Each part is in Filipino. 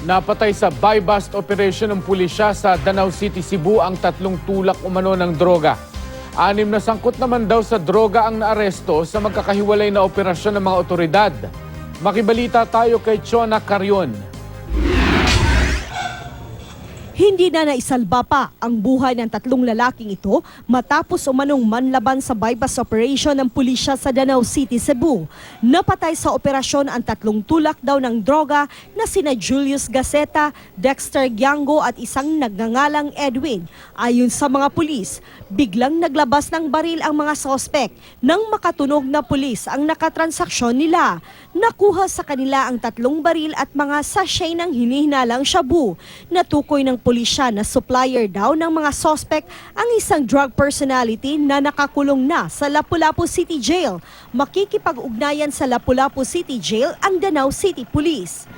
Napatay sa buy-bust operation ng pulisya sa Danau City, Cebu ang 3 tulak umano ng droga. 6 na sangkot naman daw sa droga ang naaresto sa magkakahiwalay na operasyon ng mga otoridad. Makibalita tayo kay Chona Carion. Hindi na naisalba pa ang buhay ng 3 lalaking ito matapos umanong manlaban sa buy-bust operation ng pulisya sa Danau City, Cebu. Napatay sa operasyon ang 3 tulak daw ng droga na sina Julius Gaceta, Dexter Giango at isang nagngangalang Edwin. Ayon sa mga pulis, biglang naglabas ng baril ang mga sospek nang makatunog na pulis ang nakatransaksyon nila. Nakuha sa kanila ang 3 baril at mga sachet ng hinihinalang shabu. Natukoy ng pulisya na supplier daw ng mga sospek ang isang drug personality na nakakulong na sa Lapu-Lapu City Jail. Makikipag-ugnayan sa Lapu-Lapu City Jail ang Danau City Police.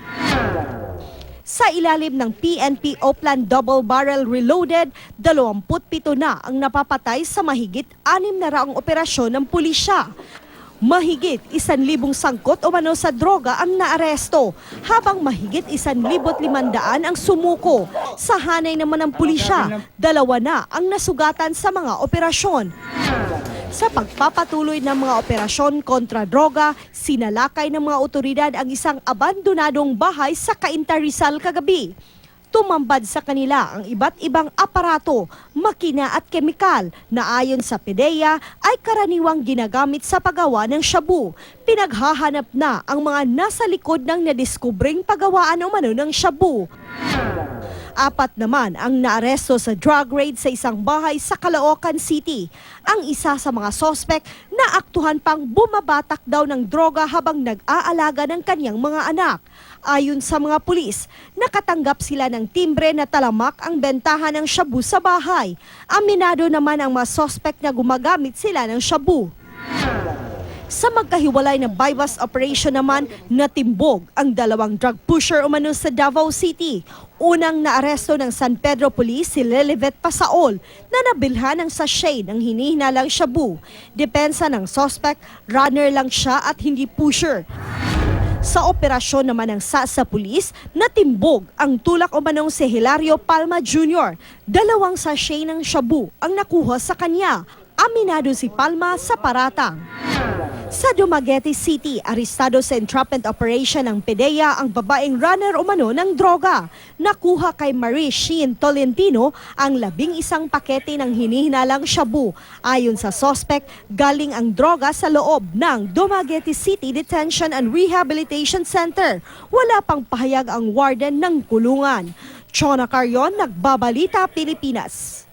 Sa ilalim ng PNP Oplan Double Barrel Reloaded, 27 na ang napapatay sa mahigit 600 operasyon ng pulisya. Mahigit 1,000 sangkot umano sa droga ang naaresto, habang mahigit 1,500 ang sumuko. Sa hanay naman ng pulisya, 2 na ang nasugatan sa mga operasyon. Sa pagpapatuloy ng mga operasyon kontra droga, sinalakay ng mga otoridad ang isang abandonadong bahay sa Cainta, Rizal kagabi. Tumambad sa kanila ang iba't ibang aparato, makina at kemikal na ayon sa PDEA ay karaniwang ginagamit sa paggawa ng shabu. Pinaghahanap na ang mga nasa likod ng nadiskubring paggawaan umano ng shabu. 4 naman ang naaresto sa drug raid sa isang bahay sa Caloocan City. Ang isa sa mga sospek na aktuhan pang bumabatak daw ng droga habang nag-aalaga ng kanyang mga anak. Ayon sa mga pulis, nakatanggap sila ng timbre na talamak ang bentahan ng shabu sa bahay. Aminado naman ang mga sospek na gumagamit sila ng shabu. Sa magkahiwalay na buy-bust operation naman, natimbog ang 2 drug pusher umano sa Davao City. Unang naaresto ng San Pedro Police si Lelivet Pasaol na nabilhan ng sachet ng hinihinalang shabu. Depensa ng suspect, runner lang siya at hindi pusher. Sa operasyon naman ng sa Police, natimbog ang tulak umanong si Hilario Palma Jr. 2 sachet ng shabu ang nakuha sa kanya. Aminado si Palma sa paratang. Sa Dumaguete City, arestado sa entrapment operation ng PDEA ang babaeng runner umano ng droga. Nakuha kay Marie Sheen Tolentino ang 11 pakete ng hinihinalang shabu. Ayon sa suspect, galing ang droga sa loob ng Dumaguete City Detention and Rehabilitation Center. Wala pang pahayag ang warden ng kulungan. Chona Carion, Nagbabalita, Pilipinas.